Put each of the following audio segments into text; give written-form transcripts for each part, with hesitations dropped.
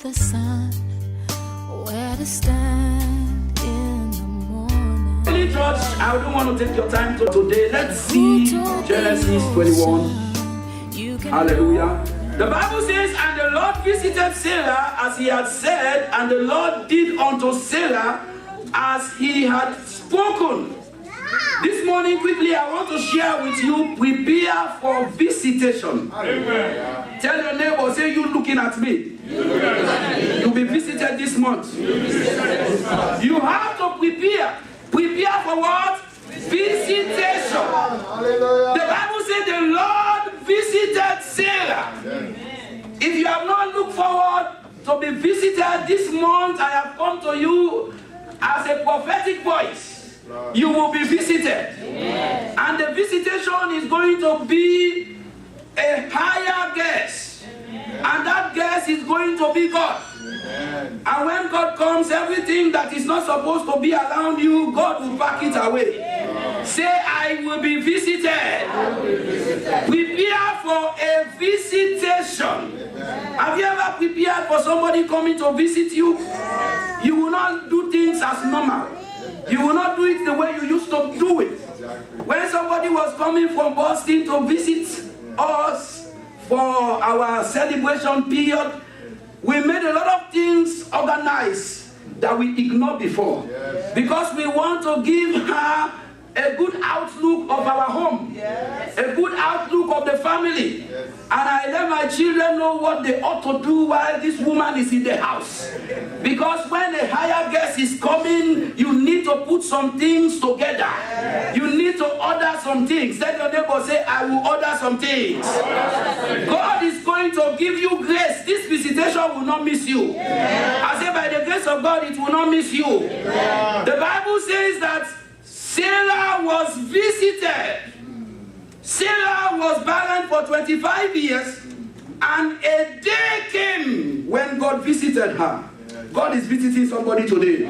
the sun, where to stand in the morning. Church, I don't want to take your time today. Let's see Genesis 21. Hallelujah. The Bible says, and the Lord visited Sarah as he had said, and the Lord did unto Sarah as he had spoken. This morning, quickly, I want to share with you, prepare for visitation. Amen. Tell your neighbor, say, you looking at me. You'll be visited this month. You have to prepare. Prepare for what? Visitation. The Bible says the Lord visited Sarah. If you have not looked forward to be visited this month, I have come to you as a prophetic voice. You will be visited. And the visitation is going to be a higher guest. And that guest is going to be God. And when God comes, everything that is not supposed to be around you, God will pack it away. Say, I will be visited. Prepare for a visitation. Have you ever prepared for somebody coming to visit you? You will not do things as normal. You will not do it the way you used to do it. When somebody was coming from Boston to visit us for our celebration period, we made a lot of things organized that we ignored before. Because we want to give her a good outlook of our home, a good outlook of the family. And I let my children know what they ought to do while this woman is in the house. Because when a higher guest is coming, you need to put some things together. You need to order some things. Let your neighbor say, I will order some things. God is going to give you grace. This visitation will not miss you. I say by the grace of God, it will not miss you. The Bible says that Sarah was visited. Sarah was barren for 25 years, and a day came when God visited her. God is visiting somebody today.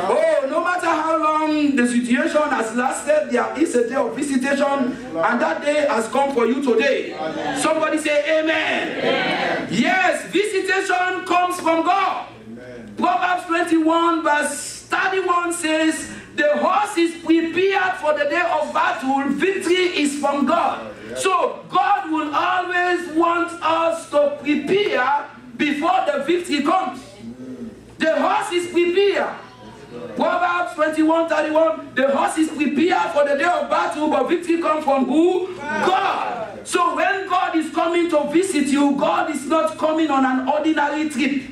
Oh, no matter how long the situation has lasted, there is a day of visitation, and that day has come for you today. Somebody say amen. Yes, visitation comes from God. Proverbs 21 verse 31 says, the horse is prepared for the day of battle. Victory is from God. So God will always want us to prepare before the victory comes. The horse is prepared. Proverbs 21:31. The horse is prepared for the day of battle, but victory comes from who? God. So when God is coming to visit you, God is not coming on an ordinary trip.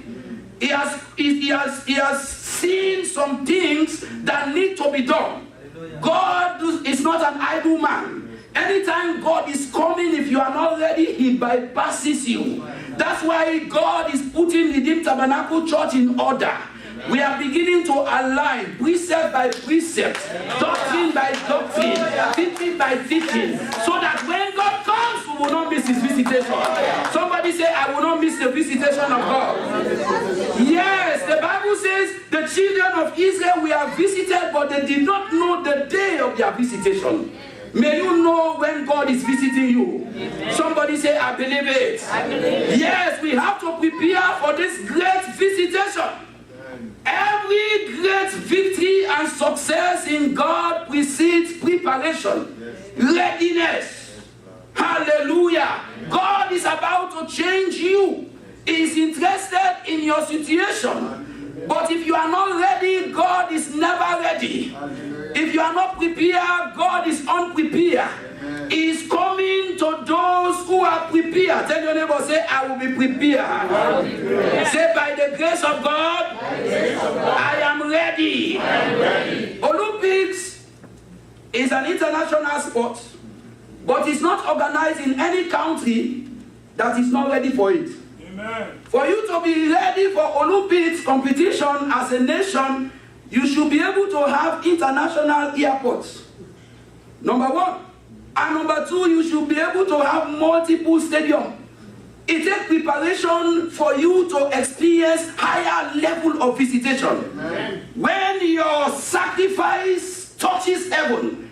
He has seen some things that need to be done. God is not an idle man. Anytime God is coming, if you are not ready, he bypasses you. That's why God is putting Redeemed Tabernacle Church in order. We are beginning to align precept by precept, doctrine by doctrine, teaching by teaching, so that when God comes, we will not miss his visitation. Somebody say, I will not miss the visitation of God. Yes, the Bible says the children of Israel were visited, but they did not know the day of their visitation. May you know when God is visiting you. Amen. Somebody say, I believe it. I believe it. Yes, we have to prepare for this great visitation. Every great victory and success in God precedes preparation, readiness. Hallelujah. God is about to change you. He is interested in your situation. But if you are not ready, God is never ready. If you are not prepared, God is unprepared. He is coming to those who are prepared. Tell your neighbor, say, I will be prepared. Say, by the grace of God, I am ready. Olympics is an international sport, but it's not organized in any country that is not ready for it. Amen. For you to be ready for Olympics competition as a nation, you should be able to have international airports. Number one. And number two, you should be able to have multiple stadiums. It takes preparation for you to experience higher level of visitation. Amen. When your sacrifice touches heaven,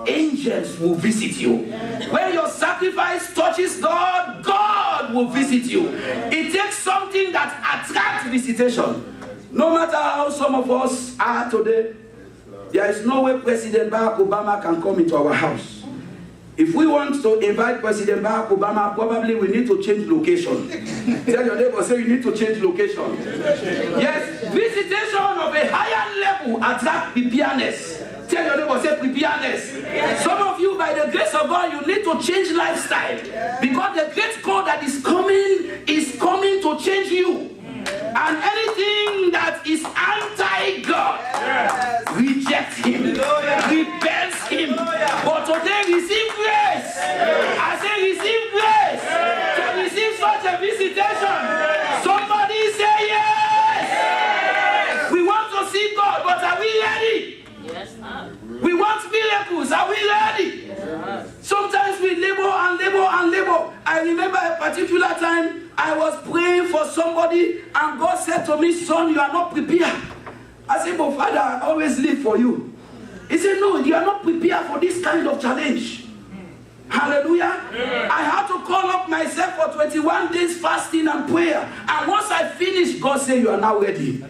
angels will visit you. When your sacrifice touches God, God will visit you. It takes something that attracts visitation. No matter how some of us are today, there is no way President Barack Obama can come into our house. If we want to invite President Barack Obama, probably we need to change location. Tell your neighbor, say you need to change location. Yes, visitation of a higher level attract preparedness. Tell your neighbor, say preparedness. Some of you, by the grace of God, you need to change lifestyle. Because the great call that is coming to change you. And anything that is anti-God, reject him, repels him. But today, receive grace. I say receive grace to receive such a visitation. Somebody say yes. We want to see God, but are we ready? Yes, sir. We want miracles. Are we ready? Yes. Sometimes we labor and labor and labor. I remember a particular time I was praying for somebody and God said to me, son, you are not prepared. I said, but Father, I always live for you. He said, no, you are not prepared for this kind of challenge. Hallelujah. Yeah. I had to call up myself for 21 days fasting and prayer. And once I finished, God said, you are now ready.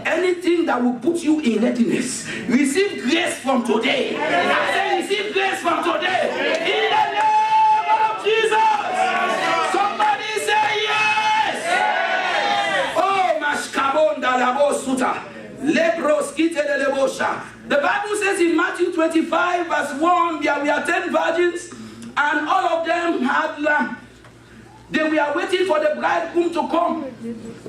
Anything that will put you in readiness, receive grace from today. I say, receive grace from today. In the name of Jesus. Somebody say yes. Oh, Mashkabonda Labo Suta. Lebros Kite de Lebosha. The Bible says in Matthew 25, verse 1, there were 10 virgins, and all of them had lamb. They were waiting for the bridegroom to come.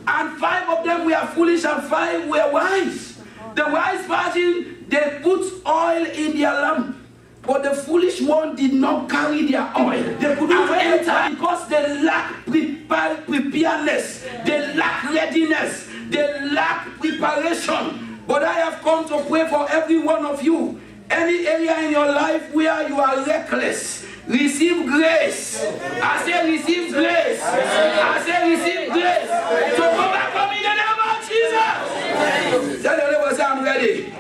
And 5 of them were foolish and 5 were wise. The wise virgin, they put oil in their lamp. But the foolish one did not carry their oil. They couldn't enter because they lack preparedness. They lack readiness. They lack preparation. But I have come to pray for every one of you. Any area in your life where you are reckless, receive grace. I say receive grace. I say receive grace. So go back from in the name of Jesus. Tell your neighbor, say I'm ready.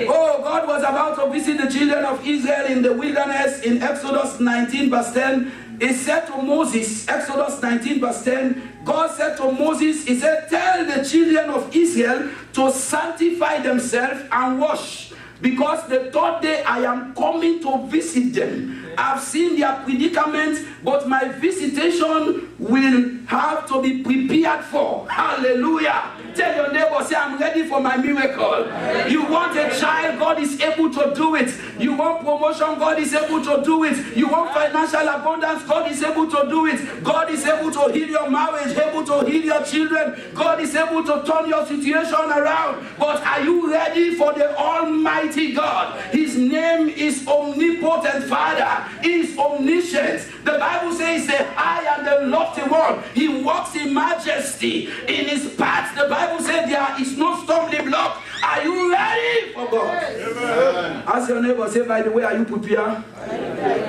Oh, God was about to visit the children of Israel in the wilderness in Exodus 19 verse 10. He said to Moses, Exodus 19 verse 10, God said to Moses, he said, tell the children of Israel to sanctify themselves and wash. Because the third day I am coming to visit them. I've seen their predicament, but my visitation will have to be prepared for. Hallelujah. Tell your neighbor, say, I'm ready for my miracle. You want a child, God is able to do it. You want promotion, God is able to do it. You want financial abundance, God is able to do it. God is able to heal your marriage, able to heal your children. God is able to turn your situation around. But are you ready for the Almighty God? His name is Omnipotent Father. He is omniscient. The Bible says the high and the lofty one. He walks in majesty. In his path, the Bible says there is no stumbling block. Are you ready for God? Amen. Ask your neighbor, say, by the way, are you prepared?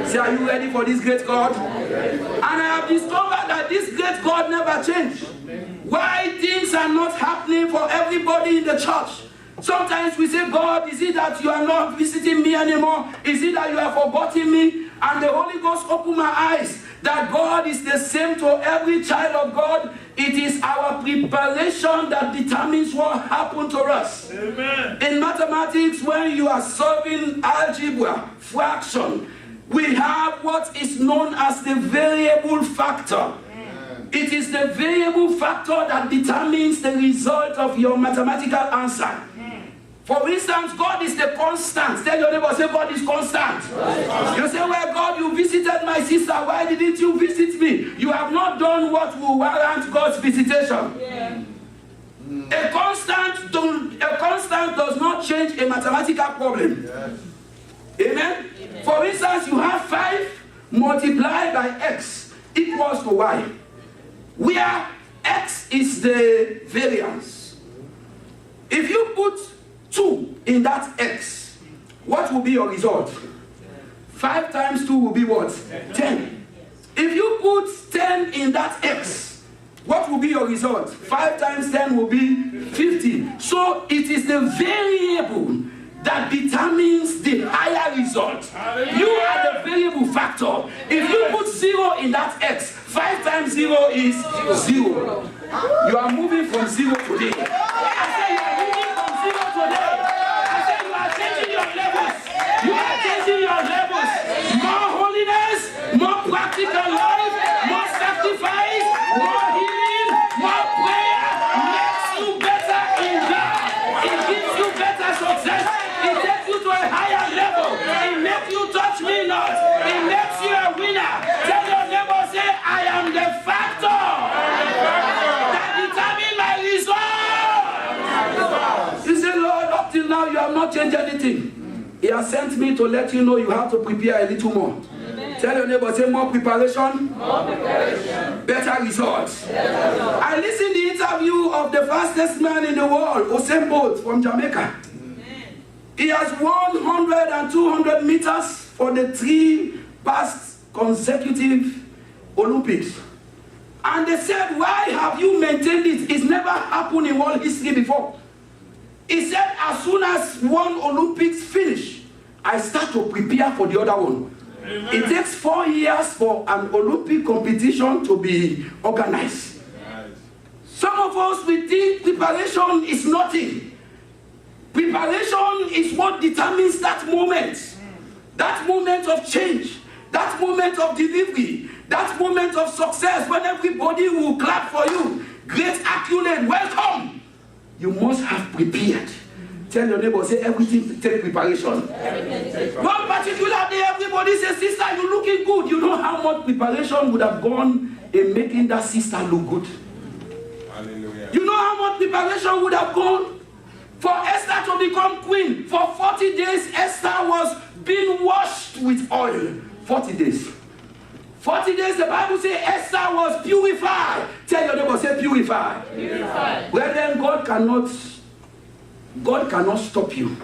Say, are you ready for this great God? And I have discovered that this great God never changed. Why things are not happening for everybody in the church? Sometimes we say, God, is it that you are not visiting me anymore? Is it that you have forgotten me? And the Holy Ghost opened my eyes that God is the same to every child of God. It is our preparation that determines what happened to us. Amen. In mathematics, when you are solving algebra, fraction, we have what is known as the variable factor. It is the variable factor that determines the result of your mathematical answer. For instance, God is the constant. Tell your neighbor, say, God is constant. You say, well, God, you visited my sister. Why didn't you visit me? You have not done what will warrant God's visitation. Yeah. A constant does not change a mathematical problem. Yes. Amen? Amen? For instance, you have 5 multiplied by x equals to y, where x is the variance. If you put 2 in that x, what will be your result? 5 times 2 will be what? 10. If you put 10 in that x, what will be your result? 5 times 10 will be 50. So it is the variable that determines the higher result. You are the variable factor. If you put 0 in that x, 5 times 0 is 0. You are moving from zero today. I say you are reading from zero today. I say you are changing your levels. You are changing your levels. More holiness, more practical life, more sacrifice, more healing, more prayer makes you better in God. It gives you better success. It takes you to a higher level. It makes you touch me not. It makes you a winner. Tell your neighbor, say, I am the factor that determines my result. You say, Lord, up till now you have not changed anything. He has sent me to let you know you have to prepare a little more. Amen. Tell your neighbor, say more preparation, better results. I listened to the interview of the fastest man in the world, Usain Bolt from Jamaica. He has won 100 and 200 meters for the 3 past consecutive Olympics. And they said, why have you maintained it? It's never happened in world history before. He said, as soon as one Olympics finish, I start to prepare for the other one. Amen. It takes 4 years for an Olympic competition to be organized. Nice. Some of us, we think preparation is nothing. Preparation is what determines that moment of change, that moment of delivery, that moment of success when everybody will clap for you. Great accolade, welcome. You must have prepared. Tell your neighbor, say everything take preparation. One particular day, everybody says, sister, you're looking good. You know how much preparation would have gone in making that sister look good? Hallelujah. You know how much preparation would have gone for Esther to become queen? For 40 days, Esther was being washed with oil. 40 days. 40 days, the Bible says Esther was purified. Tell your neighbor, say purified. Purified. Well then, God cannot stop you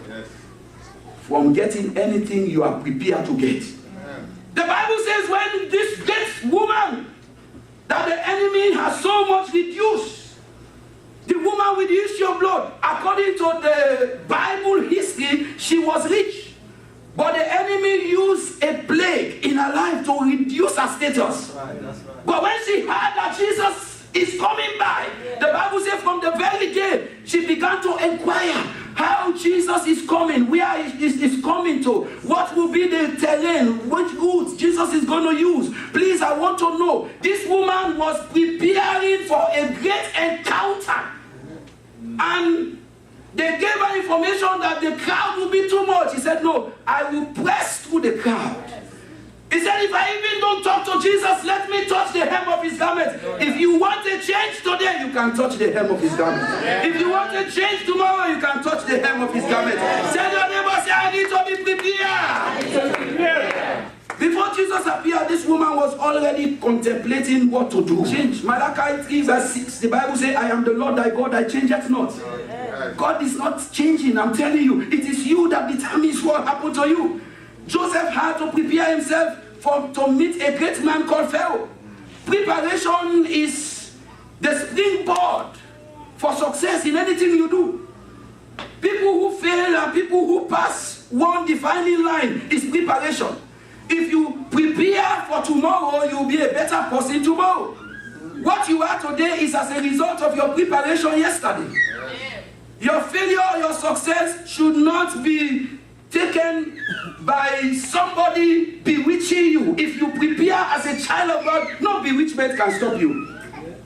from getting anything you are prepared to get. The Bible says when this great woman that the enemy has so much reduced, the woman with the issue of blood, according to the Bible history, she was rich. But the enemy used a plague in her life to reduce her status. Right. But when she heard that Jesus is coming by, the Bible says from the very day, she began to inquire how Jesus is coming, where is coming to, what will be the terrain, which goods Jesus is going to use. Please, I want to know. This woman was preparing for a great encounter. And they gave her information that the crowd will be too much. He said, no, I will press through the crowd. He said, if I even don't talk to Jesus, let me touch the hem of his garment. If you want a change today, you can touch the hem of his garment. If you want a change tomorrow, you can touch the hem of his garment. Tell your neighbor, say, I need to be prepared. Before Jesus appeared, this woman was already contemplating what to do. Change. Malachi 3 verse 6, the Bible says, I am the Lord thy God, I change it not. God is not changing, I'm telling you. It is you that determines what happened to you. Joseph had to prepare himself to meet a great man called Pharaoh. Preparation is the springboard for success in anything you do. People who fail and people who pass one defining line is preparation. If you prepare for tomorrow, you'll be a better person tomorrow. What you are today is as a result of your preparation yesterday. Your failure, your success should not be taken by somebody bewitching you. If you prepare as a child of God, no bewitchment can stop you.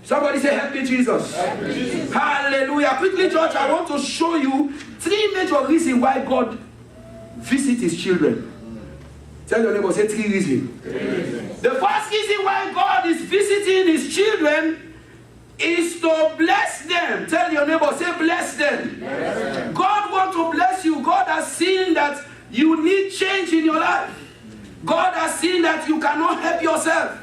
Somebody say, help me, Jesus. Help me, Jesus. Hallelujah. Quickly, church, I want to show you 3 major reasons why God visits his children. Tell your neighbor, say 3 reasons. The first reason why God is visiting his children is to bless them. Tell your neighbor, say bless them. Bless. God wants to bless you. God has seen that you need change in your life. God has seen that you cannot help yourself.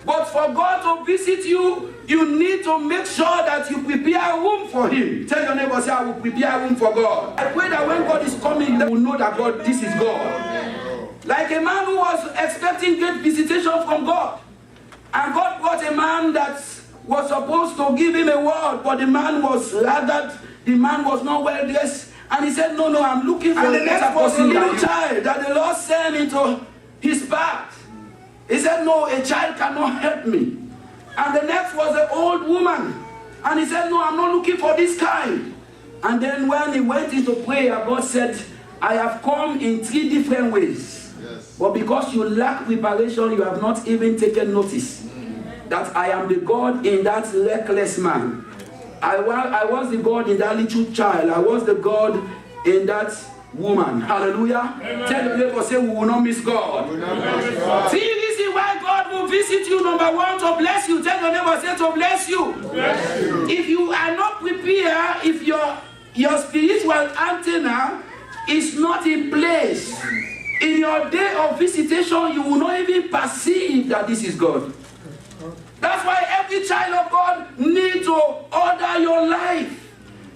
But for God to visit you, you need to make sure that you prepare room for him. Tell your neighbor, say, I will prepare room for God. I pray that when God is coming, they will know that God, this is God. Like a man who was expecting great visitation from God. And God brought a man that was supposed to give him a word, but the man was laggard, the man was not well dressed, and he said, no, I'm looking for a better person. A little child that the Lord sent into his path. He said, no, a child cannot help me. And the next was an old woman And he said, no, I'm not looking for this kind. And then when he went into prayer, God said, I have come in 3 different ways. Yes. But because you lack preparation, you have not even taken notice that I am the God in that reckless man. I was the God in that little child. I was the God in that woman. Hallelujah. Amen. Tell your neighbor, say, we will not miss God. See, this is why God will visit you, number 1, to bless you. Tell your neighbor, say, to bless you. Bless you. If you are not prepared, if your spiritual antenna is not in place, in your day of visitation, you will not even perceive that this is God. That's why every child of God needs to order your life.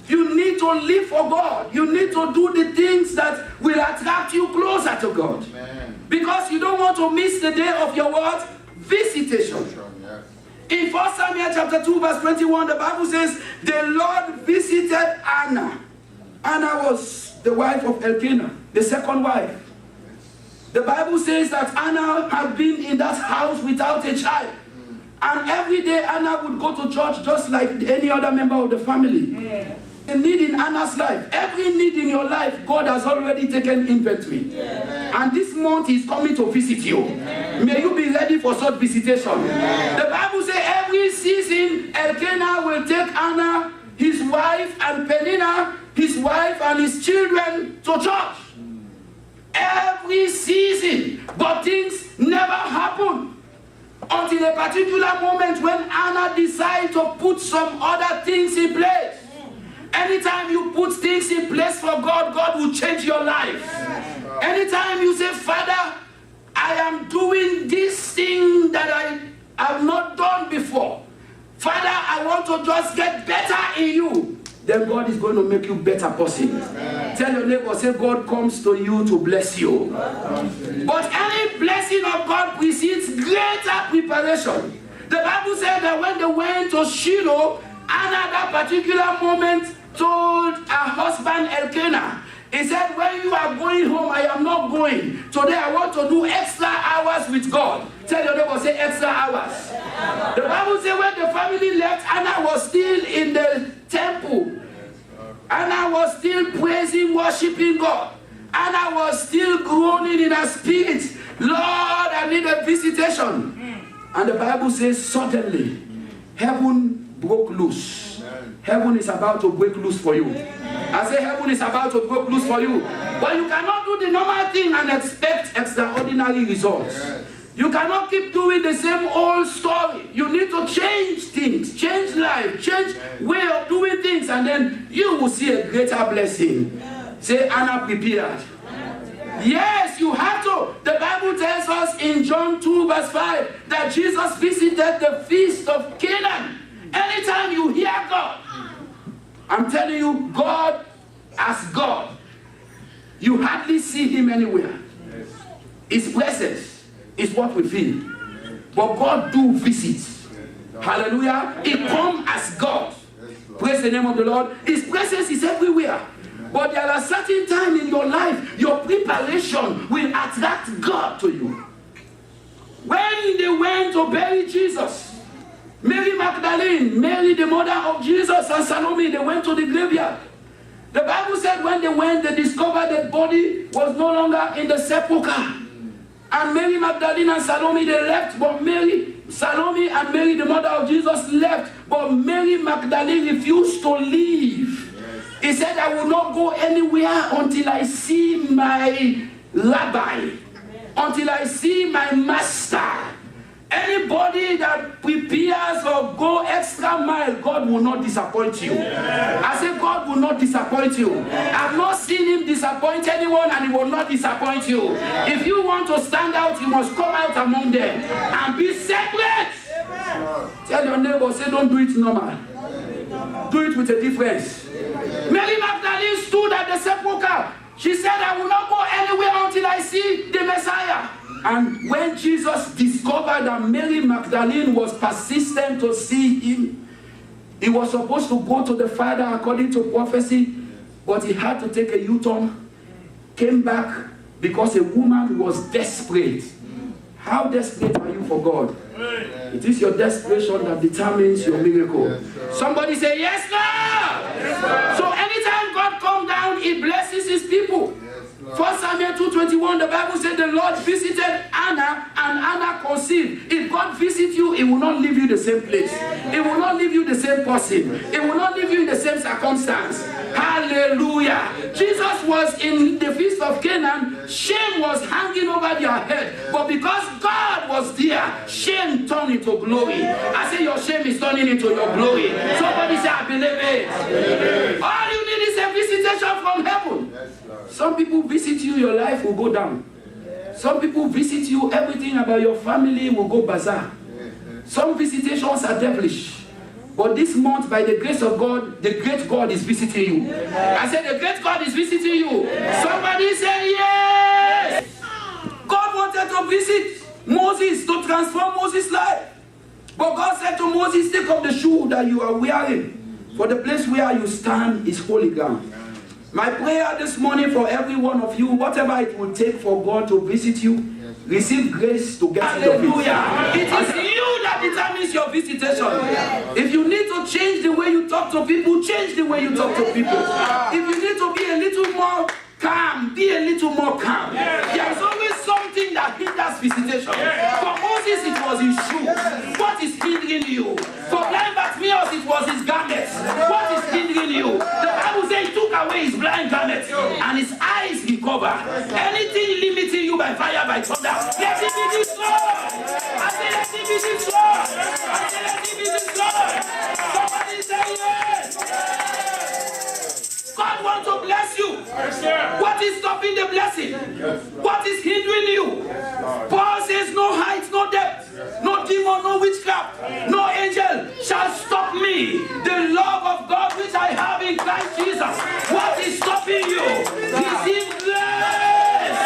You need to live for God. You need to do the things that will attract you closer to God. Amen. Because you don't want to miss the day of your what? Visitation. Yes. In 1 Samuel chapter 2 verse 21, the Bible says, the Lord visited Anna. Anna was the wife of Elkanah, the second wife. The Bible says that Anna had been in that house without a child. And every day Anna would go to church just like any other member of the family. Yeah. A need in Anna's life, every need in your life, God has already taken inventory. Yeah. And this month He's coming to visit you. Yeah. May you be ready for such visitation. Yeah. The Bible says every season Elkanah will take Anna, his wife, and Peninnah, his wife, and his children to church. Every season, but things never happen. Until a particular moment when Anna decides to put some other things in place. Anytime you put things in place for God, God will change your life. Anytime you say, Father, I am doing this thing that I have not done before. Father, I want to just get better in you. Then God is going to make you a better person. Tell your neighbor, say, God comes to you to bless you. But any blessing of God precedes greater preparation. The Bible said that when they went to Shiloh, Anna at that particular moment told her husband Elkanah, he said, when you are going home, I am not going. Today I want to do extra hours with God. Tell your neighbor, say extra hours. The Bible says when the family left, Anna was still in the temple. Anna was still praising, worshiping God. Anna was still groaning in her spirit. Lord, I need a visitation. And the Bible says suddenly, heaven broke loose. Heaven is about to break loose for you. I say heaven is about to break loose for you. But you cannot do the normal thing and expect extraordinary results. You cannot keep doing the same old story. You need to change things, change life, change way of doing things, and then you will see a greater blessing. Say, Anna prepared. Yes, you have to. The Bible tells us in John 2 verse 5 that Jesus visited the feast of Canaan. Anytime you hear God, I'm telling you, God as God, you hardly see Him anywhere. His presence is what we feel. But God do visit. Hallelujah. He come as God. Praise the name of the Lord. His presence is everywhere. But there are certain times in your life, your preparation will attract God to you. When they went to bury Jesus, Mary Magdalene, Mary the mother of Jesus, and Salome, they went to the graveyard. The Bible said when they went, they discovered that body was no longer in the sepulchre. And Mary Magdalene and Salome, they left, but Salome and Mary, the mother of Jesus, left, but Mary Magdalene refused to leave. He said, I will not go anywhere until I see my rabbi, until I see my master. Anybody that prepares or go extra mile, God will not disappoint you. I say God will not disappoint you. I've not seen Him disappoint anyone, and He will not disappoint you. If you want to stand out, you must come out among them and be separate. Tell your neighbor, say don't do it normal. Do it with a difference. Mary Magdalene stood at the sepulchre. She said, I will not go anywhere until I see the Messiah. And when Jesus discovered that Mary Magdalene was persistent to see Him, he was supposed to go to the Father according to prophecy, but he had to take a U-turn, came back because a woman was desperate. How desperate are you for God? It is your desperation that determines your miracle. Somebody say, yes, Lord! So anytime God comes down, he blesses his people. 1 Samuel 2:21, the Bible said the Lord visited Anna and Anna conceived. If God visits you, he will not leave you the same place. He will not leave you the same person. He will not leave you in the same circumstance. Hallelujah. Jesus was in the feast of Canaan. Shame was hanging over their head. But because God was there, shame turned into glory. I say your shame is turning into your glory. Somebody say, I believe it. All you need is a visitation from heaven. Some people visit you, your life will go down. Some people visit you, everything about your family will go bizarre. Some visitations are devilish. But this month, by the grace of God, the great God is visiting you. I said, the great God is visiting you. Somebody say, yes! God wanted to visit Moses to transform Moses' life. But God said to Moses, take off the shoe that you are wearing. For the place where you stand is holy ground. My prayer this morning for every one of you, whatever it will take for God to visit you, receive grace to get Hallelujah. It is you that determines your visitation. If you need to change the way you talk to people, change the way you talk to people. If you need to be a little more calm, be a little more calm. There is always something that hinders visitation. For Moses, it was his shoe. What is hindering you? For blind Bartimaeus, it was his garments. What is hindering you? The Bible says he took away his blind garments and his eyes recovered. Anything limiting you by fire, by thunder, let it be destroyed. I say let it be destroyed. I say let it be destroyed. Somebody say yes. God wants to bless you. What is stopping the blessing? What is hindering you? Paul says no height, no depth, no demon, no witchcraft, no angel shall stop me. The love of God which I have in Christ Jesus. What is stopping you? Receive grace.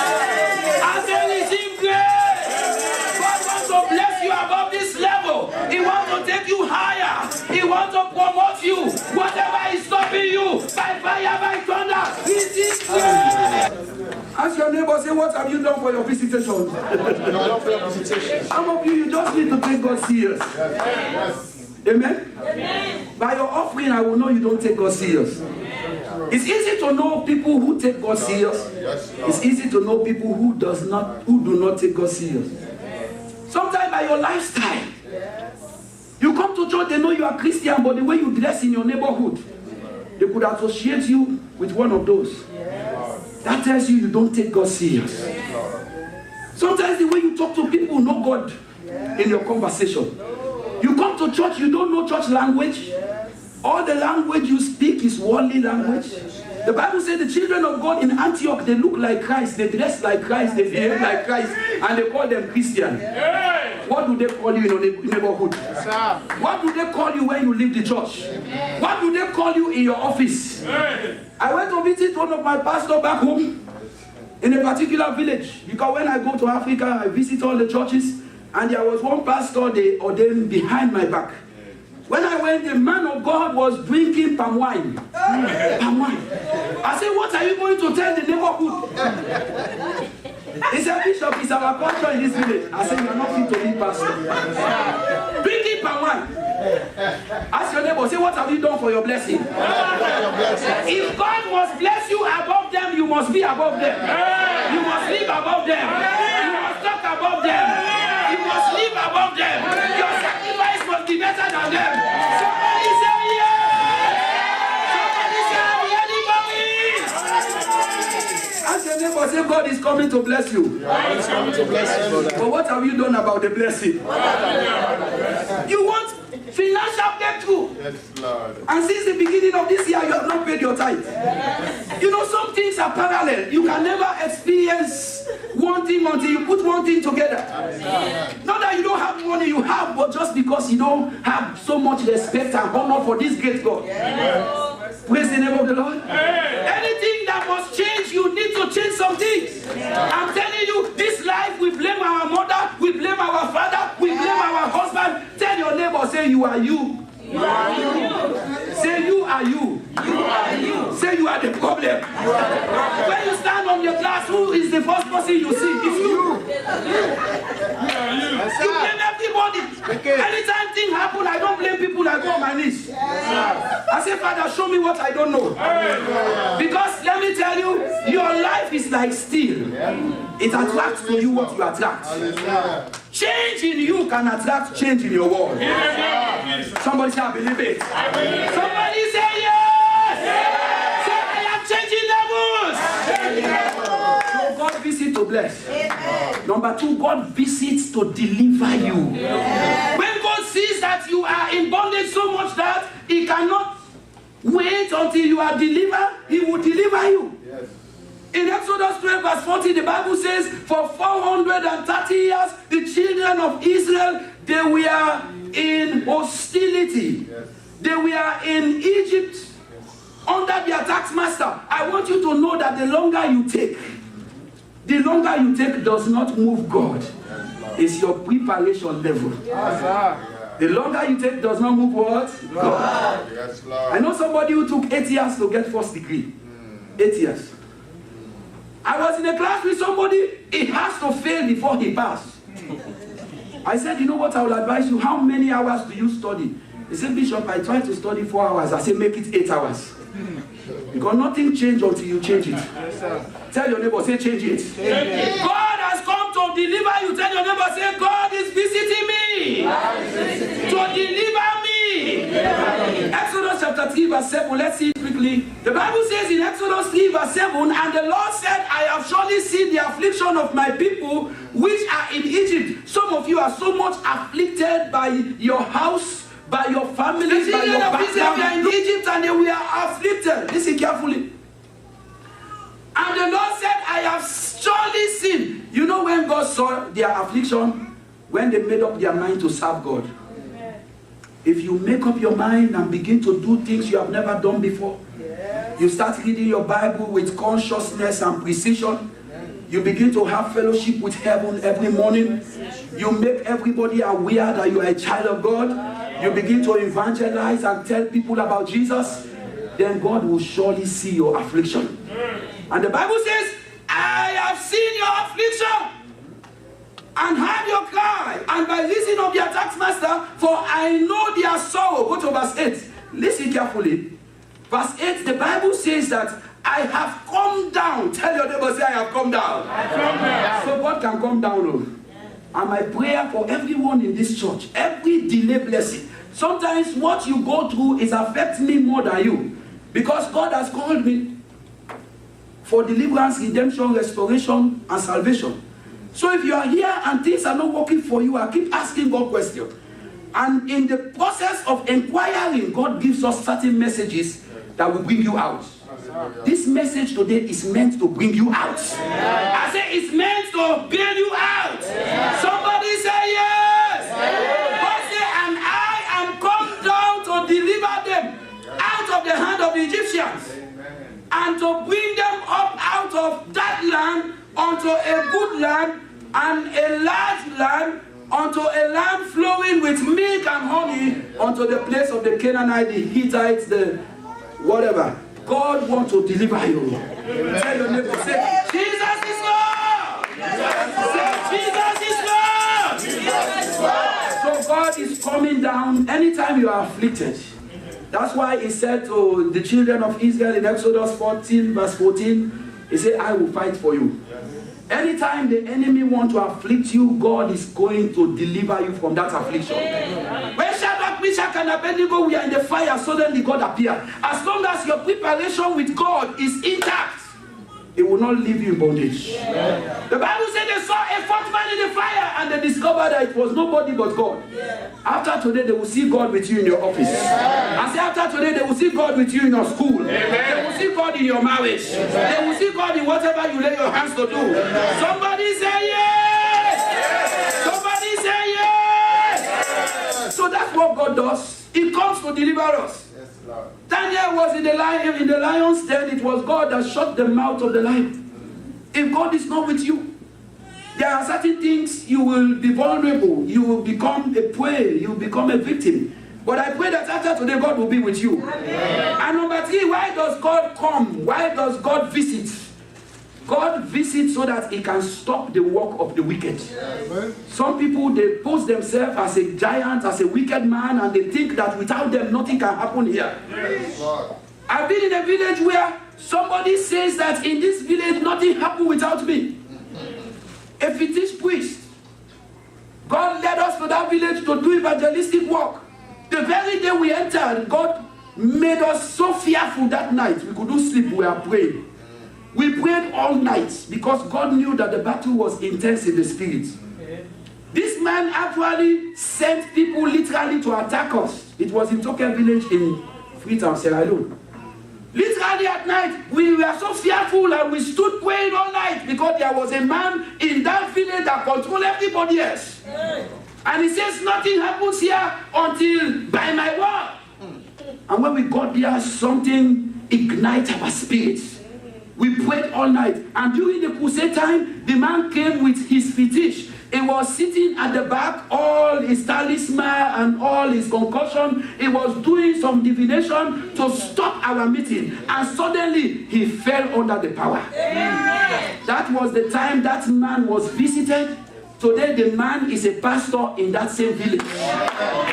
I say receive grace. God wants to bless you above this level. He wants to take you higher. He wants to promote you. Whatever is stopping you, by fire, by thunder, receive grace. Ask your neighbor, say, what have you done for your visitation? Some of you just need to take God serious. Amen? Amen? By your offering, I will know you don't take God serious. It's easy to know people who take God serious. It's easy to know people who do not take God serious. Sometimes by your lifestyle, you come to church, they know you are Christian, but the way you dress in your neighborhood, they could associate you with one of those. That tells you don't take God serious. Sometimes the way you talk to people, know God in your conversation. You come to church, you don't know church language. All the language you speak is worldly language. The Bible says the children of God in Antioch, they look like Christ, they dress like Christ, they behave like Christ, and they call them Christian. What do they call you in your neighborhood? What do they call you when you leave the church? What do they call you in your office? I went to visit one of my pastors back home in a particular village, because when I go to Africa, I visit all the churches, and there was one pastor they ordained behind my back. When I went, the man of God was drinking palm wine. Palm wine. I said, what are you going to tell the neighborhood? He said, Bishop, it's our culture in this village. I said, you're not fit to be pastor. Drinking palm wine. Ask your neighbor, say, what have you done for your blessing? If God must bless you above them, you must be above them. You must live above them. You must talk above them. You must live above them. Your sacrifice must be better than them. Somebody say yes. Somebody say I'm ready. Ask your neighbor, say God is coming to bless you. God is coming to bless you. But what have you done about the blessing? You want financial breakthrough. Yes, Lord. And since the beginning of this year, you have not paid your tithe. You know, some things are parallel. You can never experience one thing until you put one thing together. Not that you don't have money, you have, but just because you don't have so much respect and honor for this great God. Praise the name of the Lord. Anything that must change, you need to change some things. I'm telling you, this life, we blame our mother, we blame our father, we blame our husband. Tell your neighbor, say you are you. You are you. Say you are you. You are you. Say you are the problem. When you stand on your class, who is the first person you see? It's you. You blame everybody. Anytime things happen, I don't blame people. I go on my knees. I say, Father, show me what I don't know. Because let me tell you, your life is like steel. It attracts to you what you attract. Change in you can attract change in your world. Somebody say, I believe it. Somebody say, yes. Say, I am changing levels. So God visits to bless. Number 2, God visits to deliver you. When God sees that you are in bondage so much that He cannot wait until you are delivered, He will deliver you. In Exodus 12 verse 40, the Bible says, for 430 years, the children of Israel, they were in hostility. They were in Egypt under their taskmaster. I want you to know that the longer you take does not move God. It's your preparation level. The longer you take does not move what? God. I know somebody who took 8 years to get first degree. 8 years. I was in a class with somebody, he has to fail before he passed. I said, you know what I will advise you? How many hours do you study? He said, Bishop, I tried to study 4 hours. I said, make it 8 hours. Because nothing changes until you change it. Tell your neighbor, say, change it. God has come to deliver you. Tell your neighbor, say, God is visiting me to deliver me. Exodus chapter 3 verse 7, let's see it quickly. The Bible says in Exodus 3 verse 7, and the Lord said, I have surely seen the affliction of my people which are in Egypt. Some of you are so much afflicted by your house, by your families, by your background. They are in Egypt and they were afflicted. Listen carefully. And the Lord said, I have surely seen. You know when God saw their affliction? When they made up their mind to serve God. If you make up your mind and begin to do things you have never done before, you start reading your Bible with consciousness and precision. You begin to have fellowship with heaven every morning. You make everybody aware that you are a child of God. You begin to evangelize and tell people about Jesus. Then God will surely see your affliction. And the Bible says, I have seen your affliction and heard your cry, and by reason of their taskmaster, for I know their sorrow. Go to verse 8. Listen carefully. Verse 8, the Bible says that I have come down. Tell your neighbor, say, I have come down. So God can come down. Oh. And my prayer for everyone in this church, every delay blessing. Sometimes what you go through is affecting me more than you. Because God has called me for deliverance, redemption, restoration, and salvation. So if you are here and things are not working for you, I keep asking God questions. And in the process of inquiring, God gives us certain messages that will bring you out. This message today is meant to bring you out. I say it's meant to bail you out. Somebody say yes. God say, and I am come down to deliver them out of the hand of the Egyptians, and to bring them up out of that land unto a good land and a large land, unto a land flowing with milk and honey, unto the place of the Canaanite, the Hittites, the whatever. God wants to deliver you. Tell your neighbor, say, Jesus is Lord. Say, Jesus is Lord. So God is coming down anytime you are afflicted. That's why he said to the children of Israel in Exodus 14 verse 14, he said, I will fight for you. Anytime the enemy wants to afflict you, God is going to deliver you from that affliction. When Shadrach, Meshach, and Abednego were in the fire, suddenly God appeared. As long as your preparation with God is intact, it will not leave you in bondage. The Bible said they saw a fourth man in the fire and they discovered that it was nobody but God. After today, they will see God with you in your office. I say after today, they will see God with you in your school. They will see God in your marriage. They will see God in whatever you lay your hands to do. Somebody say yes. Somebody say yes. So that's what God does. He comes to deliver us. Daniel was in the lion's den. It was God that shut the mouth of the lion. If God is not with you, there are certain things you will be vulnerable. You will become a prey. You will become a victim. But I pray that after today, God will be with you. Amen. And number 3, why does God come? Why does God visit? God visits so that he can stop the work of the wicked. Some people, they pose themselves as a giant, as a wicked man, and they think that without them nothing can happen here. I've been in a village where somebody says that in this village nothing happened without me. A fetish priest. God led us to that village to do evangelistic work. The very day we entered, God made us so fearful that night. We couldn't sleep, we were praying. We prayed all night because God knew that the battle was intense in the spirit. This man actually sent people literally to attack us. It was in Token village in Freetown, Sierra Leone. Literally at night, we were so fearful and we stood praying all night because there was a man in that village that controlled everybody else. And he says nothing happens here until by my word. And when we got there, something ignited our spirits. We prayed all night. And during the crusade time, the man came with his fetish. He was sitting at the back, all his talisman and all his concussion. He was doing some divination to stop our meeting. And suddenly, he fell under the power. Amen. That was the time that man was visited. Today, the man is a pastor in that same village.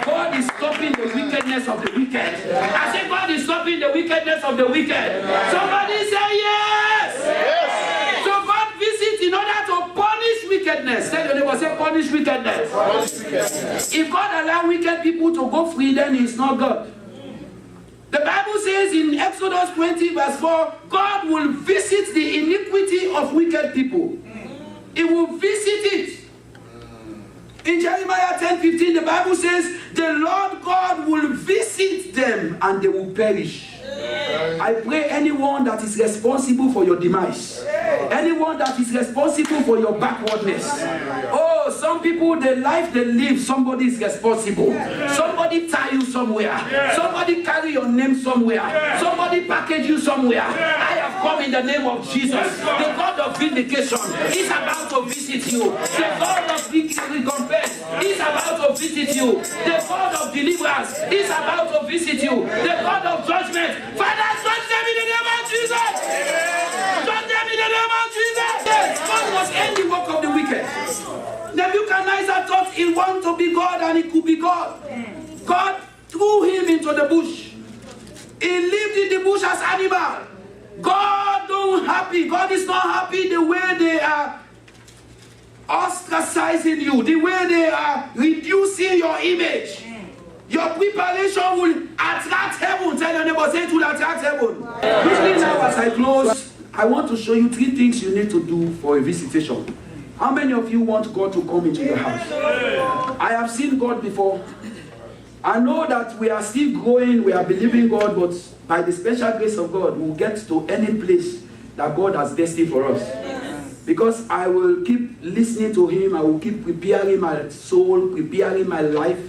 God is stopping the wickedness of the wicked. I say God is stopping the wickedness of the wicked. Somebody say yes. Yes. So God visits in order to punish wickedness. Tell your neighbor, say punish wickedness. Punish wickedness. If God allows wicked people to go free, then He's not God. The Bible says in Exodus 20 verse 4, God will visit the iniquity of wicked people. He will visit it. In Jeremiah 10:15, the Bible says, the Lord God will visit them and they will perish. I pray anyone that is responsible for your demise, anyone that is responsible for your backwardness. Oh, some people, the life they live, somebody is responsible. Somebody tie you somewhere. Somebody carry your name somewhere. Somebody package you somewhere. I have come in the name of Jesus. The God of vindication is about to visit you. The God of recompense is about to visit you. The God of deliverance is about to visit you. The God of judgment, Father, judge them in the name of Jesus. Judge them in the name of Jesus. Yes, God must end the work of the wicked. Nebuchadnezzar thought he wanted to be God and he could be God. God threw him into the bush. He lived in the bush as animal. God don't happy. God is not happy the way they are ostracizing you, the way they are reducing your image. Your preparation will attract heaven. Tell your neighbor, say it will attract heaven. Usually now as I close, I want to show you 3 things you need to do for a visitation. How many of you want God to come into your house? I have seen God before. I know that we are still growing, we are believing God, but by the special grace of God, we'll get to any place that God has destined for us. Because I will keep listening to Him, I will keep preparing my soul, preparing my life,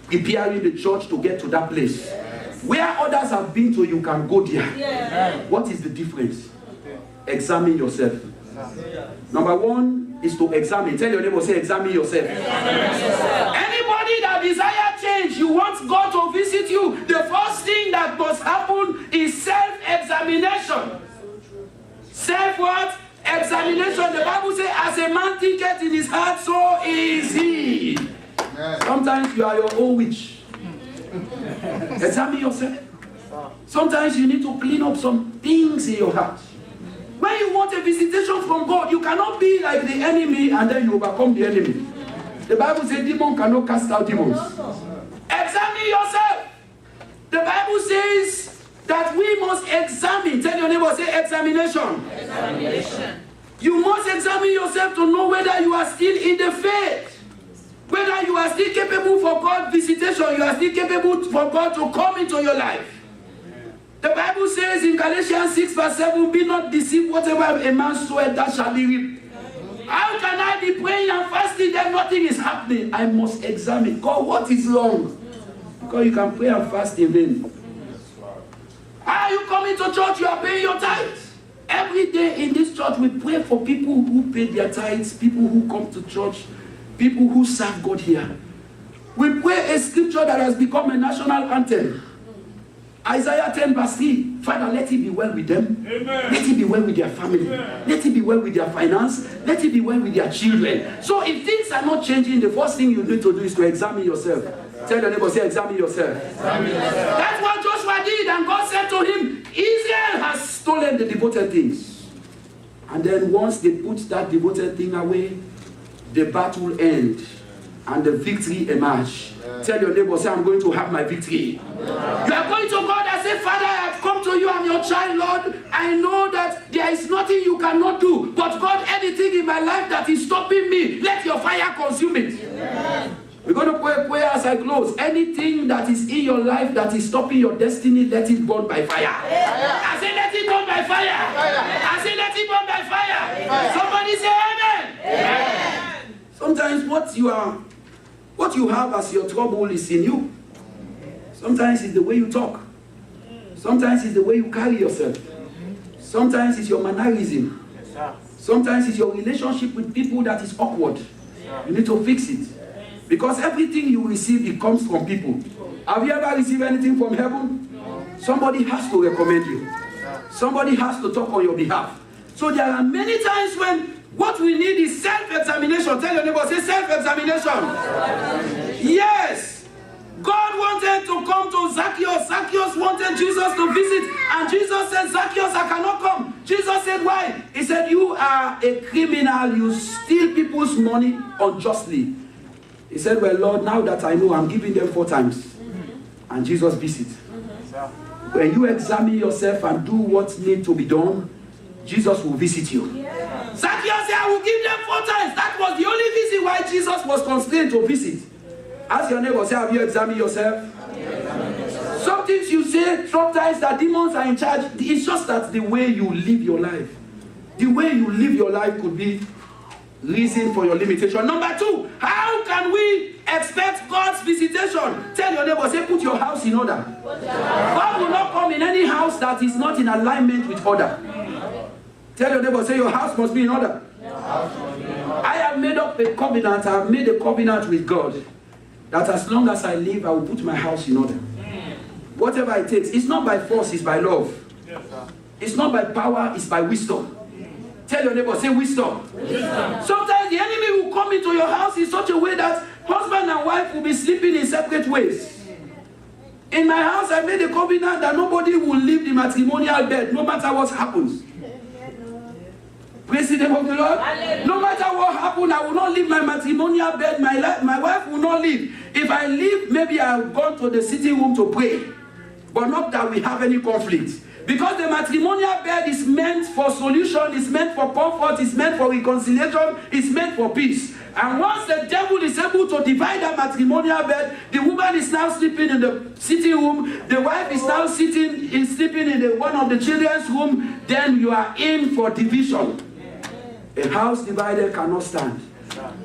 preparing the church to get to that place. Where others have been to, you can go there. What is the difference? Examine yourself. Number 1 is to examine. Tell your neighbor, say examine yourself. Anybody that desire change, you want God to visit you, the first thing that must happen is self-examination. Self what? Examination. The Bible says, as a man thinketh in his heart, so is he. Sometimes you are your own witch. Examine yourself. Sometimes you need to clean up some things in your heart. When you want a visitation from God, you cannot be like the enemy and then you overcome the enemy. The Bible says demon cannot cast out demons. Examine yourself. The Bible says that we must examine. Tell your neighbor, say examination. Examination. You must examine yourself to know whether you are still in the faith. Whether you are still capable for God's visitation, you are still capable for God to come into your life. The Bible says in Galatians 6 verse 7, be not deceived, whatever a man soweth, that shall he reap. How can I be praying and fasting then nothing is happening? I must examine. God, what is wrong? Because you can pray and fast in vain. Are you coming to church? You are paying your tithes. Every day in this church we pray for people who pay their tithes, people who come to church, people who serve God here. We pray a scripture that has become a national anthem. Isaiah 10 verse 3. Father, let it be well with them. Amen. Let it be well with their family. Amen. Let it be well with their finance. Let it be well with their children. So if things are not changing, the first thing you need to do is to examine yourself. Tell your neighbor, say, examine yourself. Examine yourself. That's what Joshua did, and God said to him, Israel has stolen the devoted things. And then once they put that devoted thing away, the battle ends and the victory emerge. Tell your neighbor, say, I'm going to have my victory. You are going to God and say, Father, I have come to you, I'm your child, Lord. I know that there is nothing you cannot do. But God, anything in my life that is stopping me, let your fire consume it. Amen. We're going to pray as I close. Anything that is in your life that is stopping your destiny, let it burn by fire. I say, let it burn by fire. I say, let it burn by fire. Somebody say, Amen. Amen. Sometimes what you have as your trouble is in you. Sometimes it's the way you talk. Sometimes it's the way you carry yourself. Sometimes it's your mannerism. Sometimes it's your relationship with people that is awkward. You need to fix it. Because everything you receive, it comes from people. Have you ever received anything from heaven? Somebody has to recommend you. Somebody has to talk on your behalf. So there are many times when what we need is self-examination. Tell your neighbor, say self-examination. Yes. God wanted to come to Zacchaeus. Zacchaeus wanted Jesus to visit. And Jesus said, Zacchaeus, I cannot come. Jesus said, why? He said, you are a criminal. You steal people's money unjustly. He said, well, Lord, now that I know, I'm giving them 4 times. And Jesus visits. When you examine yourself and do what needs to be done, Jesus will visit you. Zacchaeus said, I will give them 4 times. That was the only reason why Jesus was constrained to visit. Ask your neighbor, say, have you examined yourself? Some things you say, sometimes that demons are in charge. It's just that the way you live your life. The way you live your life could be reason for your limitation. Number 2, how can we expect God's visitation? Tell your neighbor, say, put your house in order. God will not come in any house that is not in alignment with order. Tell your neighbor, say, your house must be in order. I have made up a covenant. I have made a covenant with God that as long as I live, I will put my house in order. Whatever it takes. It's not by force, it's by love. It's not by power, it's by wisdom. Tell your neighbor, say wisdom. Sometimes the enemy will come into your house in such a way that husband and wife will be sleeping in separate ways. In my house, I made a covenant that nobody will leave the matrimonial bed, no matter what happens. Praise the name of the Lord. No matter what happens, I will not leave my matrimonial bed. My wife will not leave. If I leave, maybe I'll go to the sitting room to pray. But not that we have any conflict. Because the matrimonial bed is meant for solution, it's meant for comfort, it's meant for reconciliation, it's meant for peace. And once the devil is able to divide that matrimonial bed, the woman is now sleeping in the sitting room, the wife is now sleeping in one of the children's room, then you are in for division. A house divided cannot stand.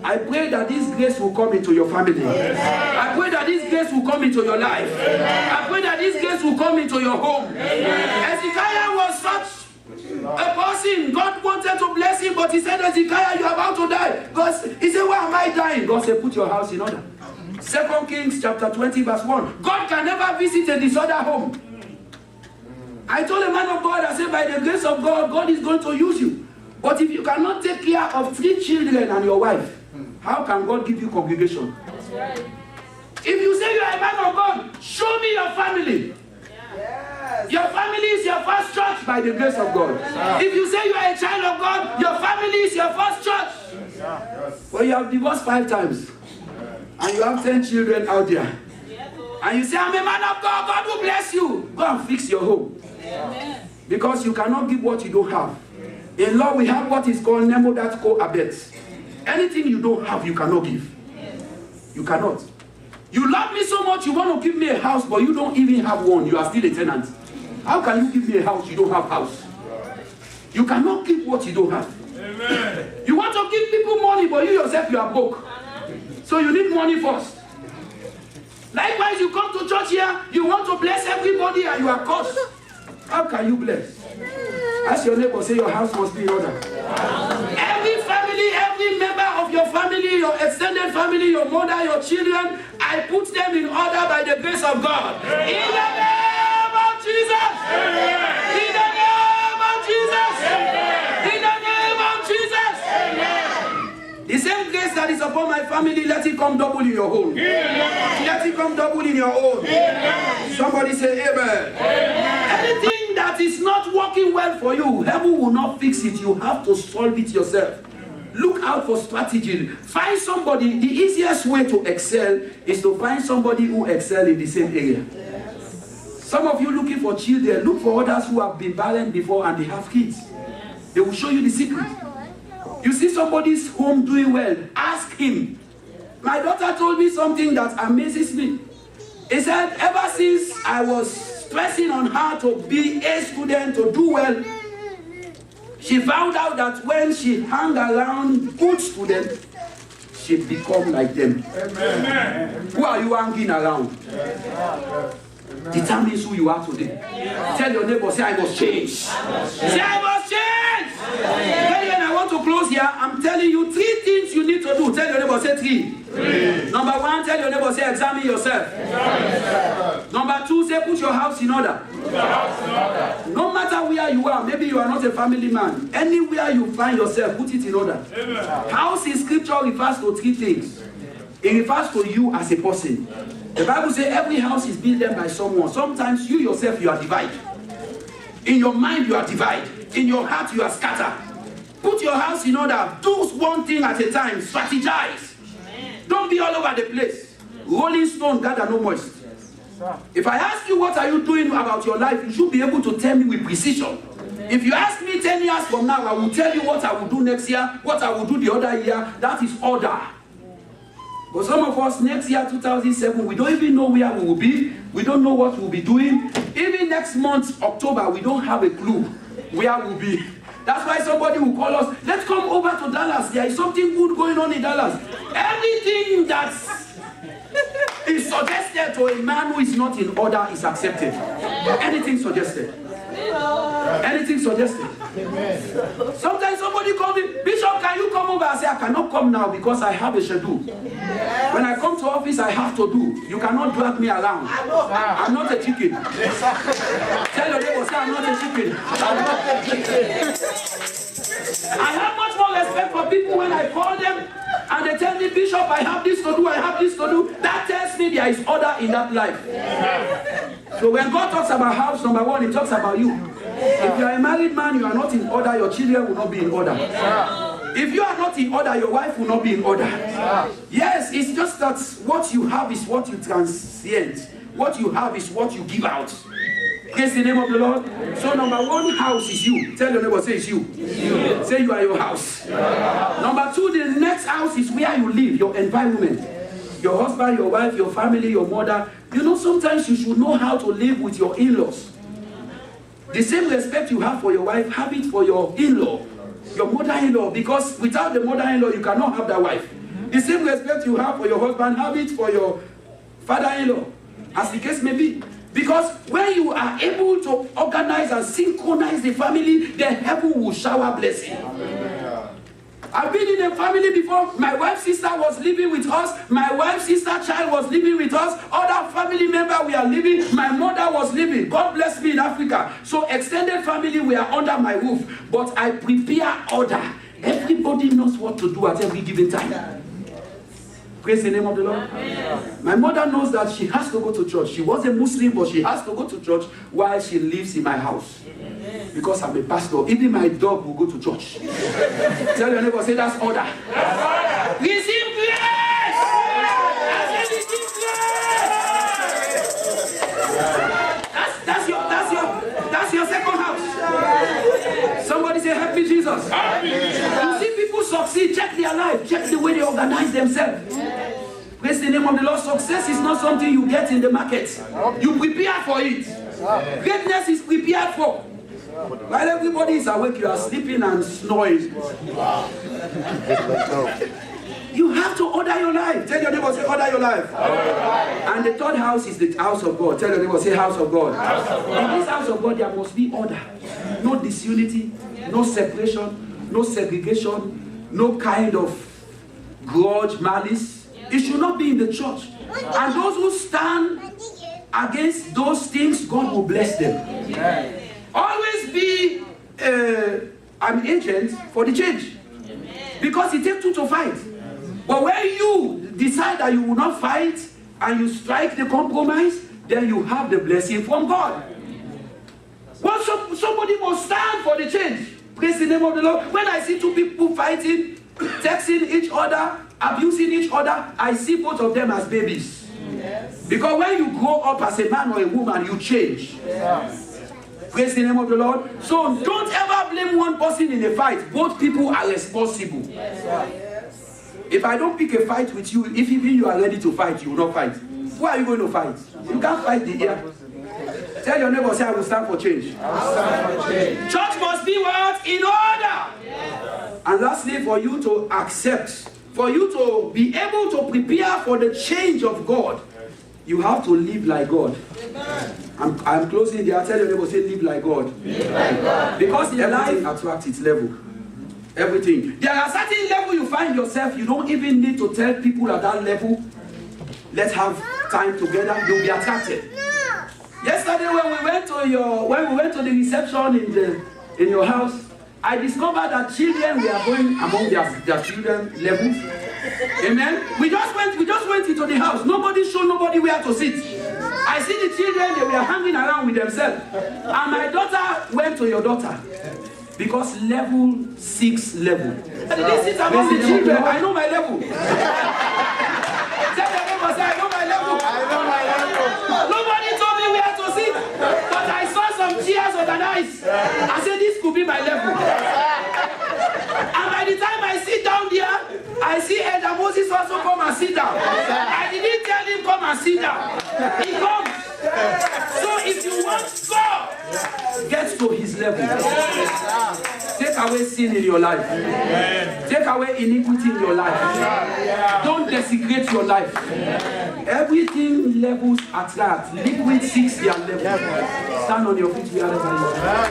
I pray that this grace will come into your family. I pray that this grace will come into your life. I pray that this grace will come into your home. Hezekiah was such a person. God wanted to bless him, but he said, Hezekiah, you are about to die. He said, why am I dying? God said, put your house in order. 2 Kings chapter 20 verse 1. God can never visit a disordered home. I told a man of God, I said, by the grace of God, God is going to use you. But if you cannot take care of 3 children and your wife, how can God give you congregation? That's right. If you say you are a man of God, show me your family. Yes. Your family is your first church by the grace of God. Yes. If you say you are a child of God, your family is your first church. Yes. Well, you have divorced 5 times. And you have 10 children out there. And you say, I'm a man of God, God will bless you. Go and fix your home. Amen. Because you cannot give what you don't have. In law, we have what is called nemo dat co abet. Anything you don't have, you cannot give. You cannot. You love me so much, you want to give me a house, but you don't even have one. You are still a tenant. How can you give me a house, you don't have house? You cannot give what you don't have. Amen. You want to give people money, but you yourself, you are broke. So you need money first. Likewise, you come to church here, you want to bless everybody, and you are cursed. How can you bless? Ask your neighbor, say your house must be in order. Every family, every member of your family, your extended family, your mother, your children, I put them in order by the grace of God. In the name of Jesus. In the name of Jesus. In the name of Jesus. The same grace that is upon my family, let it come double in your own. Let it come double in your own. Somebody say amen. Anything that is not working well for you, heaven will not fix it. You have to solve it yourself. Look out for strategy. Find somebody. The easiest way to excel is to find somebody who excels in the same area. Some of you looking for children, look for others who have been barren before and they have kids. They will show you the secret. You see somebody's home doing well, ask him. My daughter told me something that amazes me. He said, ever since I was stressing on her to be a student, to do well, she found out that when she hung around good students, she become like them. Amen. Who are you hanging around? Determines who you are today. Tell your neighbor, say, I must change. Say, I must change. When I want to close here, I'm telling you 3 things you need to do. Tell your neighbor, say 3. Number 1, tell your neighbor, say, examine yourself. Number 2, say, put your house in order. No matter where you are, maybe you are not a family man. Anywhere you find yourself, put it in order. House in scripture refers to 3 things. It refers to you as a person. The Bible says every house is built by someone. Sometimes you yourself, you are divided. In your mind, you are divided. In your heart, you are scattered. Put your house in order. Do one thing at a time. Strategize. Don't be all over the place. Rolling stone, gather no moist. If I ask you what are you doing about your life, you should be able to tell me with precision. If you ask me 10 years from now, I will tell you what I will do next year, what I will do the other year. That is order. But some of us, next year, 2007, we don't even know where we will be. We don't know what we'll be doing. Even next month, October, we don't have a clue where we'll be. That's why somebody will call us, let's come over to Dallas. There is something good going on in Dallas. Everything that is suggested to a man who is not in order is accepted. Anything suggested. Anything suggested. Sometimes somebody calls me, Bishop, can you come over? I say, I cannot come now because I have a schedule. When I come to office, I have to do. You cannot drag me around. I'm not a chicken. Tell your neighbor, say, I'm not a chicken. I have much more respect for people when I call them and they tell me, Bishop, I have this to do, I have this to do. That tells me there is order in that life. So when God talks about house, number 1, He talks about you. If you are a married man, you are not in order, your children will not be in order. If you are not in order, your wife will not be in order. Yes, it's just that what you have is what you transcend. What you have is what you give out. Praise the name of the Lord. So number 1, house is you. Tell your neighbor, say it's you. Say you are your house. Number 2, the next house is where you live, your environment. Your husband, your wife, your family, your mother. You know, sometimes you should know how to live with your in-laws. The same respect you have for your wife, have it for your in-law, your mother-in-law, because without the mother-in-law, you cannot have that wife. The same respect you have for your husband, have it for your father-in-law, as the case may be. Because when you are able to organize and synchronize the family, then heaven will shower blessing. I've been in a family before. My wife's sister was living with us. My wife's sister child was living with us. Other family members were living. My mother was living. God bless me in Africa. So extended family were under my roof. But I prepare order. Everybody knows what to do at every given time. Praise the name of the Lord. Amen. My mother knows that she has to go to church. She was a Muslim, but she has to go to church while she lives in my house. Amen. Because I'm a pastor. Even my dog will go to church. Tell your neighbor, say that's order. Receive grace! I said receive grace! That's your second house. Somebody say, help me, Jesus. Help me, Jesus. You see people succeed, check their life, check the way they organize themselves. Praise the name of the Lord. Success is not something you get in the market. You prepare for it. Greatness is prepared for. While everybody is awake, you are sleeping and snoring. You have to order your life. Tell your neighbor, say, order your life. And the third house is the house of God. Tell your neighbor, say, house of God. In this house of God, there must be order. No disunity, no separation, no segregation, no kind of grudge, malice. It should not be in the church. And those who stand against those things, God will bless them. Always be an agent for the change. Because it takes two to fight. But when you decide that you will not fight and you strike the compromise, then you have the blessing from God. Well, somebody must stand for the change. Praise the name of the Lord. When I see two people fighting, texting each other, abusing each other, I see both of them as babies. Yes. Because when you grow up as a man or a woman, you change. Yes. Praise the name of the Lord. So don't ever blame one person in a fight. Both people are responsible. Yes. If I don't pick a fight with you, if even you are ready to fight, you will not fight. Who are you going to fight? You can't fight the air. Tell your neighbor, say, I will stand for change. I will stand for change. Church must be what? In order. Yes. And lastly, for you to accept, for you to be able to prepare for the change of God, you have to live like God. I'm closing there. Tell your neighbor, say, live like God. Live like God. Because in life attracts its level. Everything. There are certain level you find yourself, you don't even need to tell people at that level, let's have time together, you'll be attracted. Yesterday when we went to the reception in your house, I discovered that children were going among their children levels. Amen. We just went into the house. Nobody showed nobody where to sit. I see the children, they were hanging around with themselves. And my daughter went to your daughter. Because level 6 level. I didn't sit among the children. I know my level. Tell your neighbor, say, I know my level. I know my level. Nobody told me where to sit. But I saw some chairs organized. I said, this could be my level. And by the time I sit down there, I see Elder Moses also come and sit down. I didn't tell him come and sit down. He comes. So if you want God, get to his level. Take away sin in your life. Take away iniquity in your life. Don't desecrate your life. Everything levels attract. Liquid 6 their level. Stand on your feet wherever you are.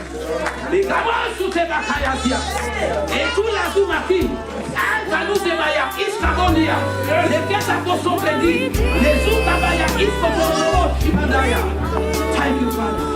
Thank you, Father.